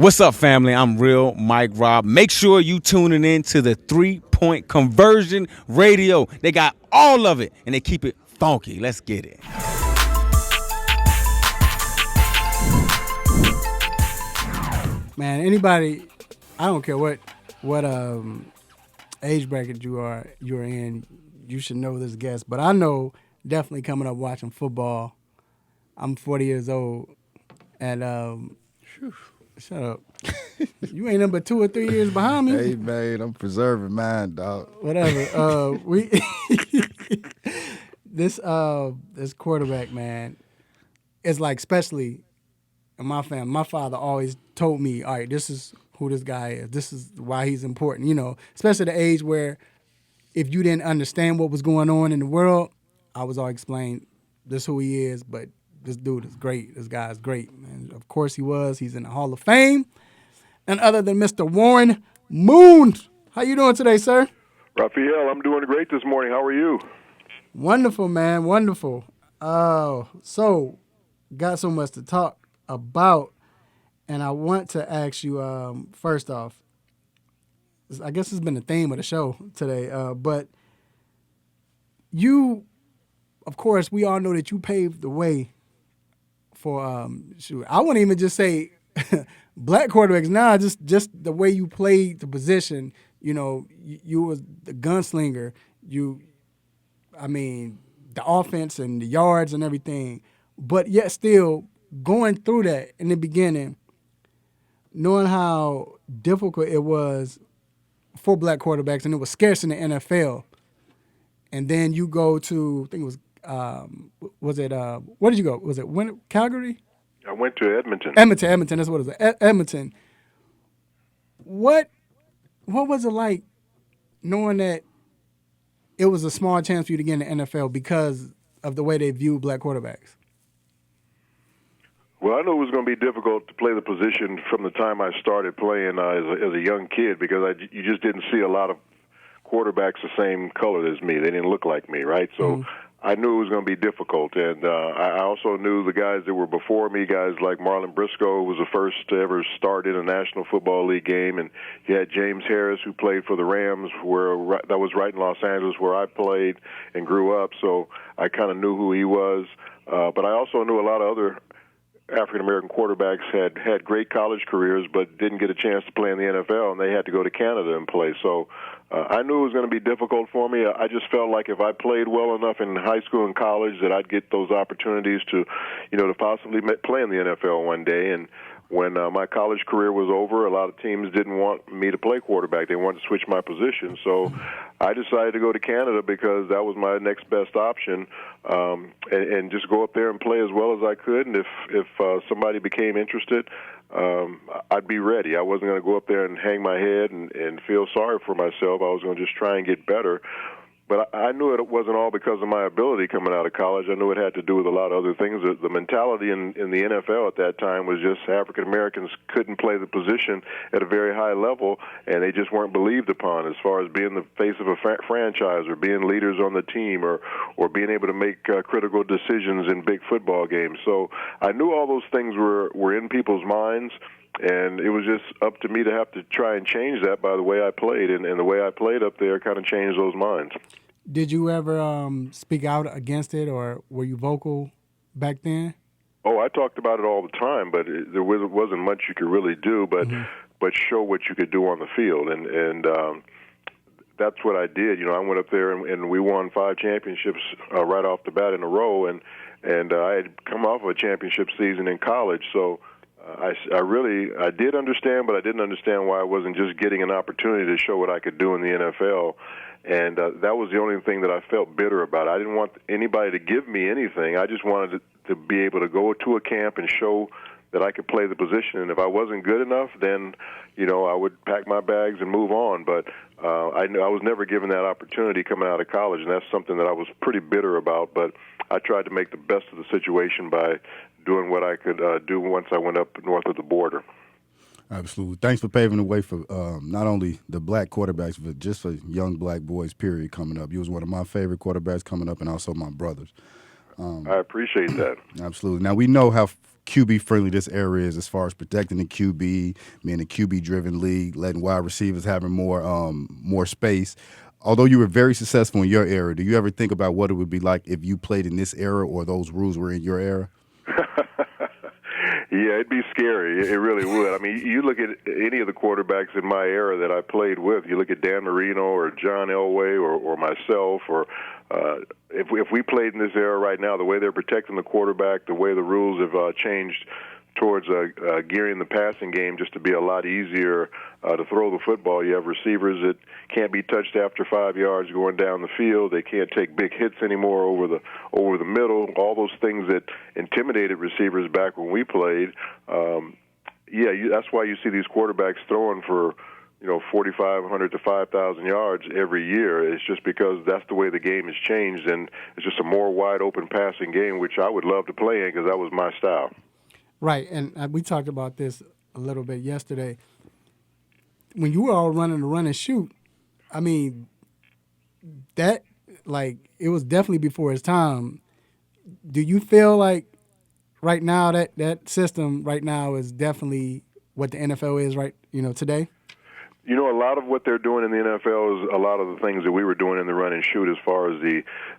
What's up, family? I'm Real Mike Rob. Make sure you tuning in to the 3-Point Conversion Radio. They got all of it, and they keep it funky. Let's get it. Man, anybody, I don't care what age bracket you're in, you should know this guest. But I know definitely coming up watching football. I'm 40 years old, and shut up. You ain't number 2 or 3 years behind me. Hey man, I'm preserving mine, dog. Whatever. This quarterback, man, it's like, especially in my family, my father always told me, all right, this is who this guy is. This is why he's important, especially the age where if you didn't understand what was going on in the world, I was all explained this who he is, but this dude is great. This guy is great. And of course he was. He's in the Hall of Fame. And other than Mr. Warren Moon. How you doing today, sir? Raphael, I'm doing great this morning. How are you? Wonderful, man. Wonderful. So got so much to talk about, and I want to ask you, first off, I guess it's been the theme of the show today, but you, of course, we all know that you paved the way for, I wouldn't even just say black quarterbacks now, just the way you played the position. You was the gunslinger. The offense and the yards and everything, but yet still going through that in the beginning, knowing how difficult it was for black quarterbacks, and it was scarce in the NFL. And then you go to, I think it was, where did you go? Was it Calgary? I went to Edmonton. Edmonton, that's what it was. Edmonton. What was it like knowing that it was a small chance for you to get in the NFL because of the way they view black quarterbacks? Well, I knew it was going to be difficult to play the position from the time I started playing as a young kid, because you just didn't see a lot of quarterbacks the same color as me. They didn't look like me, right? So I knew it was going to be difficult, and I also knew the guys that were before me, guys like Marlon Briscoe, who was the first to ever start in a National Football League game, and you had James Harris, who played for the Rams, that was right in Los Angeles where I played and grew up, so I kind of knew who he was. But I also knew a lot of other African-American quarterbacks had great college careers but didn't get a chance to play in the NFL, and they had to go to Canada and play. So I knew it was going to be difficult for me. I just felt like if I played well enough in high school and college that I'd get those opportunities to possibly play in the NFL one day. And when my college career was over, a lot of teams didn't want me to play quarterback. They wanted to switch my position. So I decided to go to Canada because that was my next best option, and just go up there and play as well as I could. And if somebody became interested, I'd be ready. I wasn't going to go up there and hang my head and feel sorry for myself. I was going to just try and get better. But I knew it wasn't all because of my ability coming out of college. I knew it had to do with a lot of other things. The mentality in the NFL at that time was just African Americans couldn't play the position at a very high level, and they just weren't believed upon as far as being the face of a franchise or being leaders on the team or being able to make critical decisions in big football games. So I knew all those things were in people's minds. And it was just up to me to have to try and change that by the way I played. And the way I played up there kind of changed those minds. Did you ever speak out against it, or were you vocal back then? Oh, I talked about it all the time, but there wasn't much you could really do but show what you could do on the field. And that's what I did. I went up there and we won 5 championships right off the bat in a row. And I had come off of a championship season in college, so I did understand, but I didn't understand why I wasn't just getting an opportunity to show what I could do in the NFL. And that was the only thing that I felt bitter about. I didn't want anybody to give me anything. I just wanted to be able to go to a camp and show that I could play the position. And if I wasn't good enough, then, I would pack my bags and move on. But I knew I was never given that opportunity coming out of college, and that's something that I was pretty bitter about. But I tried to make the best of the situation by doing what I could do once I went up north of the border. Absolutely. Thanks for paving the way for not only the black quarterbacks, but just for young black boys, period, coming up. You was one of my favorite quarterbacks coming up, and also my brothers. I appreciate that. Absolutely. Now, we know how QB friendly this era is as far as protecting the QB, being a QB driven league, letting wide receivers having more space. Although you were very successful in your era, do you ever think about what it would be like if you played in this era or those rules were in your era? Yeah, it'd be scary. It really would. I mean, you look at any of the quarterbacks in my era that I played with. You look at Dan Marino or John Elway or myself, or if we played in this era right now, the way they're protecting the quarterback, the way the rules have changed towards gearing the passing game just to be a lot easier to throw the football. You have receivers that can't be touched after 5 yards going down the field. They can't take big hits anymore over the middle. All those things that intimidated receivers back when we played. That's why you see these quarterbacks throwing for 4,500 to 5,000 yards every year. It's just because that's the way the game has changed, and it's just a more wide open passing game, which I would love to play in because that was my style. Right, and we talked about this a little bit yesterday. When you were all running the run and shoot, I mean, that, it was definitely before its time. Do you feel like right now that system right now is definitely what the NFL is today? A lot of what they're doing in the NFL is a lot of the things that we were doing in the run and shoot as far as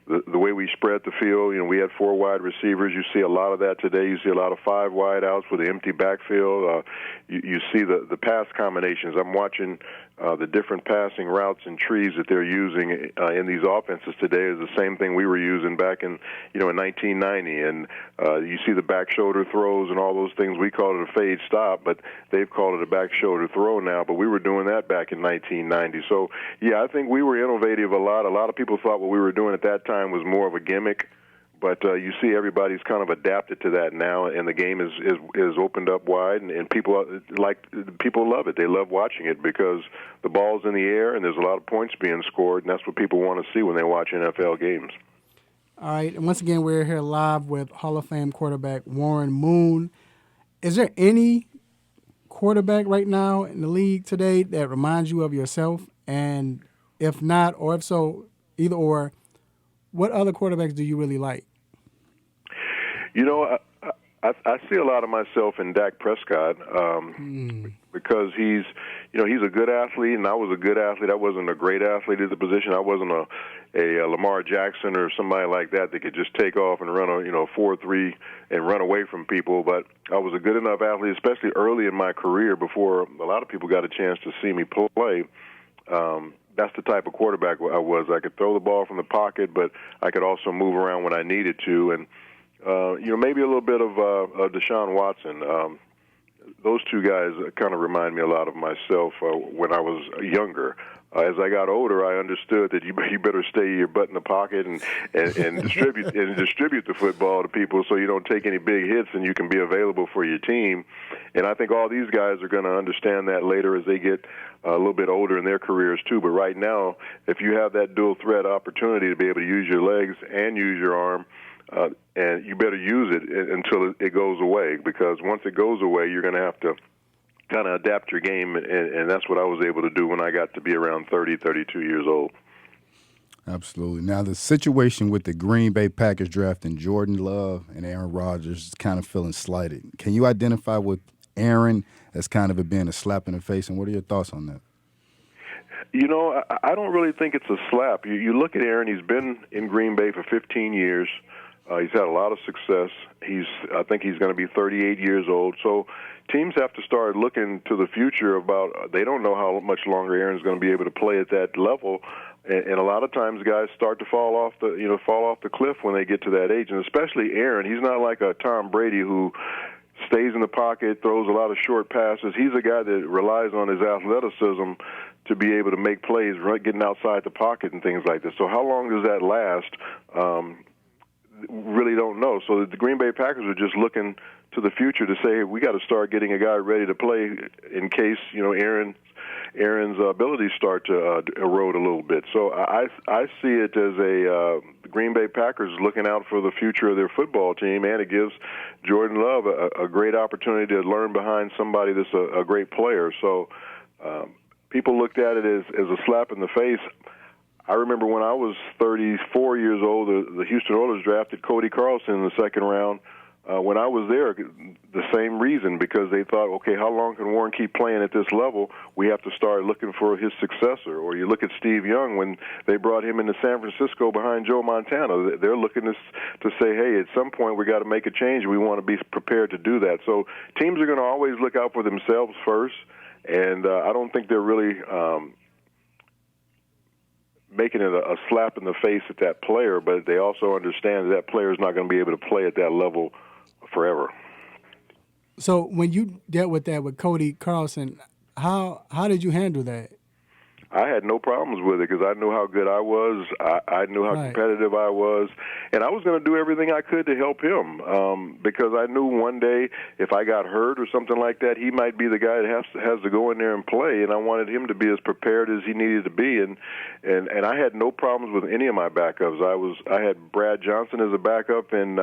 the way we spread the field. We had 4 wide receivers. You see a lot of that today. You see a lot of 5 wide outs with an empty backfield. You see the pass combinations. I'm watching the different passing routes and trees that they're using in these offenses today is the same thing we were using back in 1990. And you see the back shoulder throws and all those things. We call it a fade stop, but they've called it a back shoulder throw now. But we were doing that back in 1990. So, I think we were innovative a lot. A lot of people thought what we were doing at that time was more of a gimmick. But you see everybody's kind of adapted to that now, and the game is opened up wide, and people love it. They love watching it because the ball's in the air, and there's a lot of points being scored, and that's what people want to see when they watch NFL games. All right, and once again, we're here live with Hall of Fame quarterback Warren Moon. Is there any quarterback right now in the league today that reminds you of yourself? And if not, or if so, either or, what other quarterbacks do you really like? I see a lot of myself in Dak Prescott because he's a good athlete, and I was a good athlete. I wasn't a great athlete at the position. I wasn't a Lamar Jackson or somebody like that could just take off and run a 4.3 and run away from people. But I was a good enough athlete, especially early in my career before a lot of people got a chance to see me play. That's the type of quarterback I was. I could throw the ball from the pocket, but I could also move around when I needed to. And maybe a little bit of Deshaun Watson. Those two guys kind of remind me a lot of myself when I was younger. As I got older, I understood that you better stay your butt in the pocket and distribute the football to people so you don't take any big hits and you can be available for your team. And I think all these guys are going to understand that later as they get a little bit older in their careers too. But right now, if you have that dual threat opportunity to be able to use your legs and use your arm, and you better use it until it goes away, because once it goes away, you're going to have to kind of adapt your game, and that's what I was able to do when I got to be around 30, 32 years old. Absolutely. Now, the situation with the Green Bay Packers drafting Jordan Love and Aaron Rodgers is kind of feeling slighted. Can you identify with Aaron as kind of it being a slap in the face, and what are your thoughts on that? I don't really think it's a slap. You look at Aaron, he's been in Green Bay for 15 years. He's had a lot of success. I think he's going to be 38 years old. So teams have to start looking to the future about, they don't know how much longer Aaron's going to be able to play at that level. And a lot of times guys start to fall off the cliff when they get to that age. And especially Aaron, he's not like a Tom Brady who stays in the pocket, throws a lot of short passes. He's a guy that relies on his athleticism to be able to make plays, getting outside the pocket and things like this. So how long does that last? Really don't know. So the Green Bay Packers are just looking to the future to say, hey, we got to start getting a guy ready to play in case Aaron's abilities start to erode a little bit. So I see it as the Green Bay Packers looking out for the future of their football team, and it gives Jordan Love a great opportunity to learn behind somebody that's a great player. So people looked at it as a slap in the face. I remember when I was 34 years old, the Houston Oilers drafted Cody Carlson in the second round when I was there, the same reason, because they thought, okay, how long can Warren keep playing at this level? We have to start looking for his successor. Or you look at Steve Young when they brought him into San Francisco behind Joe Montana. They're looking to say, hey, at some point we got to make a change. We want to be prepared to do that. So teams are going to always look out for themselves first, and I don't think they're really making it a slap in the face at that player, but they also understand that player is not going to be able to play at that level forever. So when you dealt with that with Cody Carlson, how did you handle that? I had no problems with it because I knew how good I was. I knew how competitive I was, and I was going to do everything I could to help him because I knew one day if I got hurt or something like that, he might be the guy that has to go in there and play, and I wanted him to be as prepared as he needed to be. And I had no problems with any of my backups. I had Brad Johnson as a backup in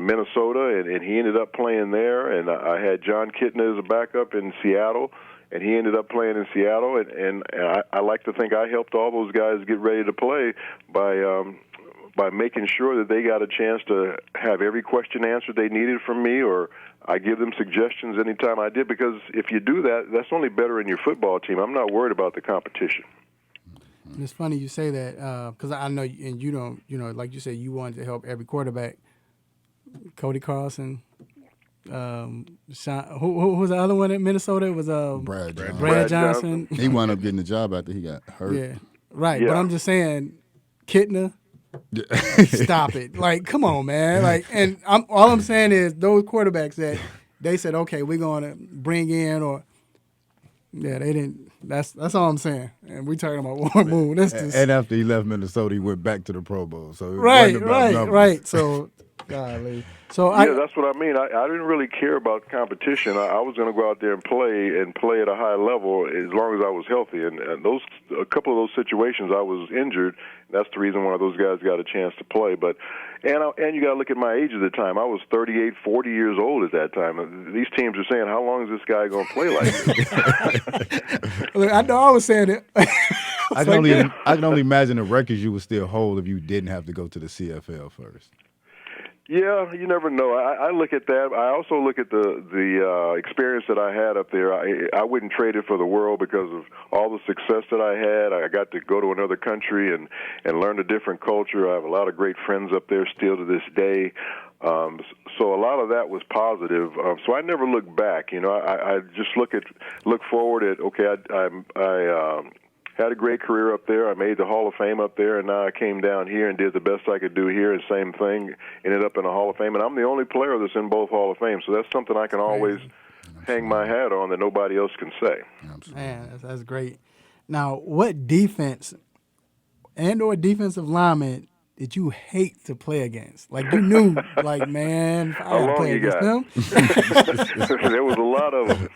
Minnesota, and he ended up playing there, and I had John Kitna as a backup in Seattle. And he ended up playing in Seattle, and I like to think I helped all those guys get ready to play by making sure that they got a chance to have every question answered they needed from me, or I give them suggestions anytime I did, because if you do that, that's only better in your football team. I'm not worried about the competition. And it's funny you say that because I know, and you don't, like you said, you wanted to help every quarterback. Cody Carlson. Sean, who was the other one in Minnesota? It was Brad Johnson. He wound up getting the job after he got hurt. Yeah, right. Yeah. But I'm just saying, Kitna, stop it. Like, come on, man. Like, and all I'm saying is those quarterbacks that they said, okay, we're going to bring in, they didn't. That's all I'm saying. And we talking about Warren Moon. And after he left Minnesota, he went back to the Pro Bowl. So it right. wasn't about numbers. Right. So, golly. So that's what I mean. I didn't really care about competition. I was going to go out there and play at a high level as long as I was healthy. And a couple of those situations, I was injured. That's the reason why those guys got a chance to play. But and you got to look at my age at the time. I was 38, 40 years old at that time. These teams are saying, how long is this guy going to play like this? Look, I know I was saying it. I can only imagine the records you would still hold if you didn't have to go to the CFL first. Yeah, you never know. I look at that. I also look at the experience that I had up there. I wouldn't trade it for the world because of all the success that I had. I got to go to another country and learn a different culture. I have a lot of great friends up there still to this day. So a lot of that was positive. So I never look back. I just look forward at, okay, I had a great career up there. I made the Hall of Fame up there, and now I came down here and did the best I could do here, and same thing, ended up in the Hall of Fame. And I'm the only player that's in both Hall of Fame, so that's something I can always hang my hat on that nobody else can say. Man, that's great. Now, what defense or defensive lineman did you hate to play against? Like, you knew, like, man, I got to play against them. There was a lot of them.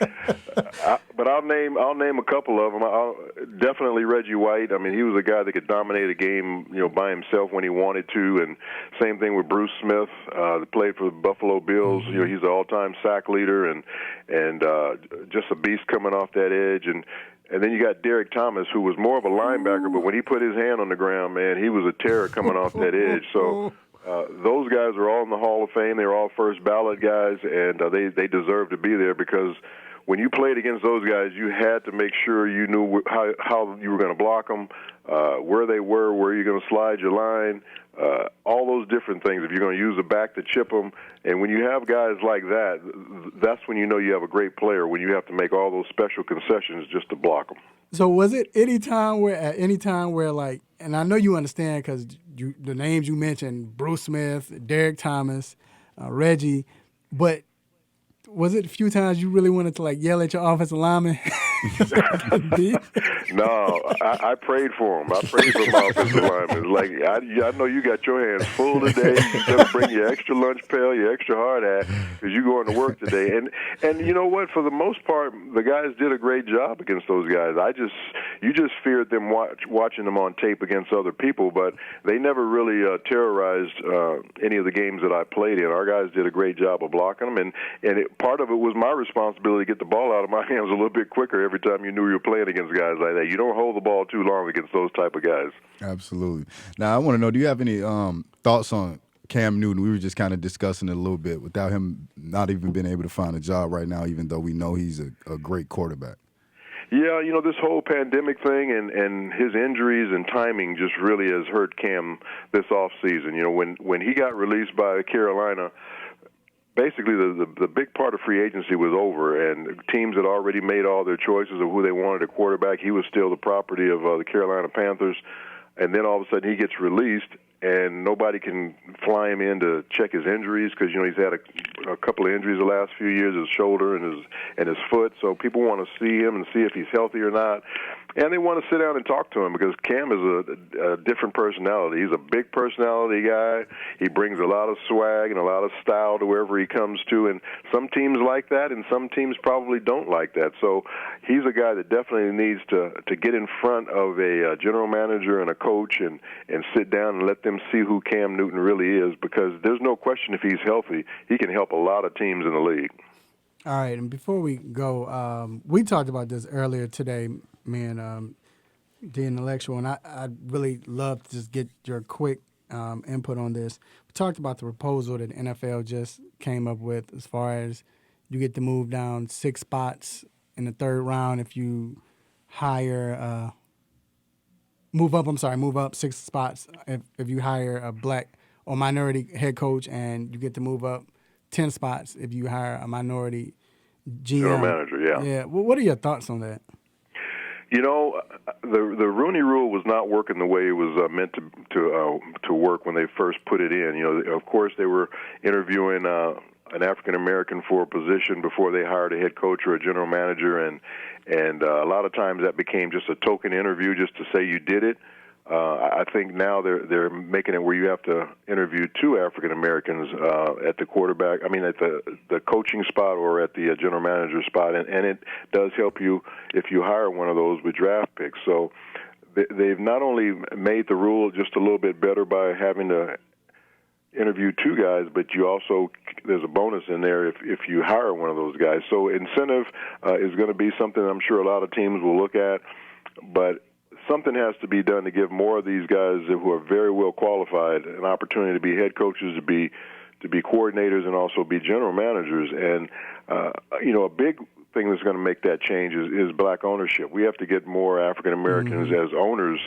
But I'll name a couple of them. Definitely Reggie White. I mean, he was a guy that could dominate a game, by himself when he wanted to. And same thing with Bruce Smith, that played for the Buffalo Bills. Mm-hmm. He's an all-time sack leader and just a beast coming off that edge. And then you got Derek Thomas, who was more of a linebacker, but when he put his hand on the ground, man, he was a terror coming off that edge. So those guys are all in the Hall of Fame. They were all first ballot guys, and they deserve to be there because when you played against those guys, you had to make sure you knew how you were going to block them, where they where you're going to slide your line, all those different things. If you're going to use the back to chip them. And when you have guys like that, that's when you know you have a great player, when you have to make all those special concessions just to block them. So was it at any time where like, and I know you understand because the names you mentioned, Bruce Smith, Derek Thomas, Reggie, but was it a few times you really wanted to like yell at your offensive lineman? No, I prayed for him. I prayed for my offensive linemen. Like I know you got your hands full today. You better bring your extra lunch pail, your extra hard hat, because you're going to work today. And you know what? For the most part, the guys did a great job against those guys. You just feared them watching them on tape against other people, but they never really terrorized any of the games that I played in. Our guys did a great job of blocking them, and part of it was my responsibility to get the ball out of my hands a little bit quicker every time you knew you were playing against guys like that. You don't hold the ball too long against those type of guys. Absolutely. Now, I want to know, do you have any thoughts on Cam Newton, we were just kind of discussing it a little bit, without him not even being able to find a job right now, even though we know he's a great quarterback. Yeah, this whole pandemic thing and his injuries and timing just really has hurt Cam this off season. When he got released by Carolina, basically the big part of free agency was over, and teams had already made all their choices of who they wanted a quarterback. He was still the property of the Carolina Panthers, and then all of a sudden he gets released, and nobody can fly him in to check his injuries because he's had a couple of injuries the last few years, his shoulder and his foot. So people want to see him and see if he's healthy or not, and they want to sit down and talk to him because Cam is a different personality. He's a big personality guy. He brings a lot of swag and a lot of style to wherever he comes to, and some teams like that, and some teams probably don't like that. So he's a guy that definitely needs to get in front of a general manager and a coach and sit down and let them see who Cam Newton really is, because there's no question if he's healthy, he can help a lot of teams in the league. All right, and before we go, we talked about this earlier today, me and the intellectual, and I'd really love to just get your quick input on this. We talked about the proposal that the NFL just came up with as far as you get to move down 6 spots in the 3rd round if you hire move up 6 spots if you hire a black or minority head coach, and you get to move up 10 spots if you hire a minority GM. General manager, yeah. Yeah. Well, what are your thoughts on that? The Rooney Rule was not working the way it was meant to work when they first put it in. Of course, they were interviewing an African American for a position before they hired a head coach or a general manager, and a lot of times that became just a token interview just to say you did it. I think now they're making it where you have to interview 2 African Americans at the quarterback. I mean, at the coaching spot or at the general manager spot, and it does help you if you hire one of those with draft picks. So they've not only made the rule just a little bit better by having to interview 2 guys, but there's a bonus in there if you hire one of those guys. So incentive is going to be something I'm sure a lot of teams will look at, but something has to be done to give more of these guys who are very well qualified an opportunity to be head coaches, to be coordinators, and also be general managers. And a big thing that's going to make that change is black ownership. We have to get more African Americans as owners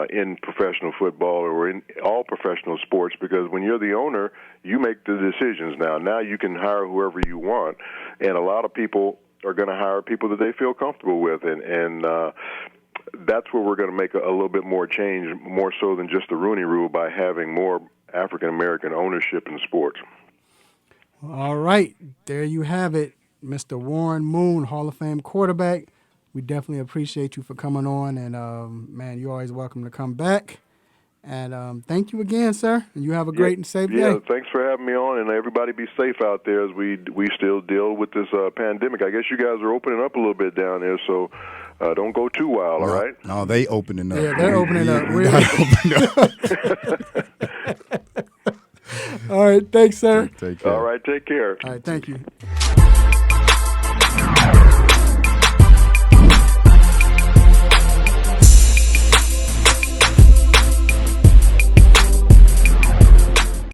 in professional football or in all professional sports, because when you're the owner, you make the decisions now. Now you can hire whoever you want, and a lot of people are going to hire people that they feel comfortable with, and that's where we're going to make a little bit more change, more so than just the Rooney Rule, by having more African American ownership in sports. All right, there you have it, Mr. Warren Moon, Hall of Fame quarterback. We definitely appreciate you for coming on, and man, you're always welcome to come back. And thank you again, sir. And you have a great and safe day. Yeah, thanks for having me on, and everybody be safe out there as we still deal with this pandemic. I guess you guys are opening up a little bit down there, so don't go too wild, all right? No, they opening up. Yeah, they're opening up. We're All right, thanks, sir. Take care. All right, take care. All right, thank you.